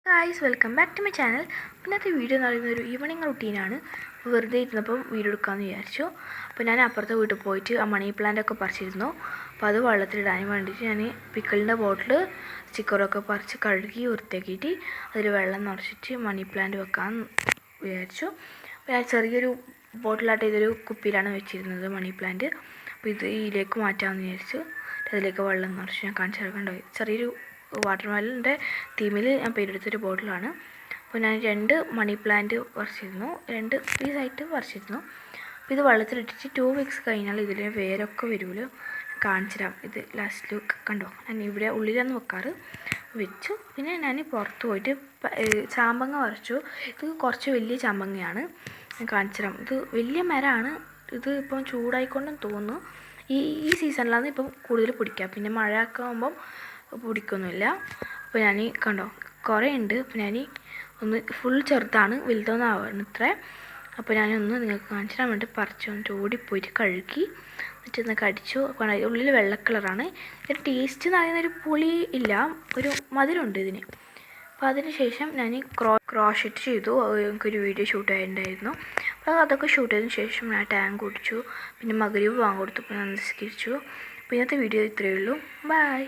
Guys welcome back to my channel. ഇന്നത്തെ video എന്ന് പറയുന്നത് ഒരു ഈവനിങ് റുട്ടീനാണ്. വെറുതെ ഇരുന്നപ്പം വീഡിയോ എടുക്കാമെന്ന് വിചാരിച്ചു. അപ്പോൾ ഞാൻ അപ്പുറത്തെ വീട്ടിൽ പോയിട്ട് ആ മണി പ്ലാന്റൊക്കെ പറിച്ചിരുന്നു. അപ്പോൾ അത് വെള്ളത്തിലിടാൻ വേണ്ടിയിട്ട് ഞാൻ പിക്കിളിൻ്റെ ബോട്ടിൽ സ്റ്റിക്കറൊക്കെ പറിച്ച് കഴുകി വൃത്തിയാക്കിയിട്ട് അതിൽ വെള്ളം നിറച്ചിട്ട് മണി പ്ലാന്റ് വെക്കാൻ വിചാരിച്ചു. അപ്പോൾ ഞാൻ ചെറിയൊരു ബോട്ടിലായിട്ട് ഇതൊരു കുപ്പിയിലാണ് വെച്ചിരുന്നത് മണി പ്ലാന്റ്. അപ്പോൾ ഇത് ഇതിലേക്ക് മാറ്റാമെന്ന് വിചാരിച്ചു. അതിലേക്ക് വെള്ളം നിറച്ച് ഞാൻ കാണിച്ചു തരാൻ ചെറിയൊരു വാട്ടർ മെലൻ്റെ തീമിൽ ഞാൻ പേരെടുത്തൊരു ബോട്ടിലാണ്. അപ്പോൾ ഞാൻ 2 മണി പ്ലാന്റ് പറിച്ചിരുന്നു, 2 പീസായിട്ട് പറിച്ചിരുന്നു. അപ്പോൾ ഇത് വെള്ളത്തിലിട്ടിട്ട് 2 വീക്സ് കഴിഞ്ഞാൽ ഇതിൽ വേരൊക്കെ വരുമല്ലോ. കാണിച്ചു തരാം. ഇത് ലാസ്റ്റ് ലുക്ക് കണ്ടോ, ഞാൻ ഇവിടെ ഉള്ളിലാണ് വെക്കാറ്. വെച്ചു. പിന്നെ ഞാൻ പുറത്ത് പോയിട്ട് ചാമ്പങ്ങ പറിച്ചു. ഇത് കുറച്ച് വലിയ ചാമ്പങ്ങയാണ്. ഞാൻ കാണിച്ചു തരാം. ഇത് വലിയ മരമാണ്. ഇത് ഇപ്പം ചൂടായിക്കൊണ്ടെന്ന് തോന്നുന്നു. ഈ സീസണിലാണ് ഇപ്പം കൂടുതൽ പിടിക്കുക. പിന്നെ മഴയൊക്കെ ആകുമ്പം പിടിക്കൊന്നുമില്ല. അപ്പോൾ ഞാൻ കണ്ടോ കുറേ ഉണ്ട്. അപ്പോൾ ഞാൻ ഒന്ന് ഫുൾ ചെറുതാണ്, വലുതൊന്നും ആവണത്രേ. അപ്പോൾ ഞാനൊന്ന് നിങ്ങൾക്ക് കാണിച്ചു തരാൻ വേണ്ടി പറിച്ചു വന്നിട്ട് ഓടിപ്പോയിട്ട് കഴുകി എന്നിട്ടൊന്ന് കടിച്ചു. അപ്പോൾ ഉള്ളിൽ വെള്ള കളറാണ്. ഇതിന് ടേസ്റ്റ് എന്ന് പറയുന്നൊരു പുളി ഇല്ല, ഒരു മധുരമുണ്ട് ഇതിന്. അപ്പോൾ അതിന് ശേഷം ഞാൻ ക്രോഷെറ്റ് ചെയ്തു. എനിക്കൊരു വീഡിയോ ഷൂട്ട് ചെയ്തിട്ടുണ്ടായിരുന്നു. അപ്പോൾ അതൊക്കെ ഷൂട്ട് ചെയ്തതിന് ശേഷം ഞാൻ ടാങ്ക് കുടിച്ചു. പിന്നെ മഗ്‌രിബ് വാങ്ങി കൊടുത്തു. അപ്പോൾ ഞാൻ നിസ്കരിച്ചു. അപ്പോൾ ഇന്നത്തെ വീഡിയോ ഇത്രയേ ഉള്ളൂ. ബൈ.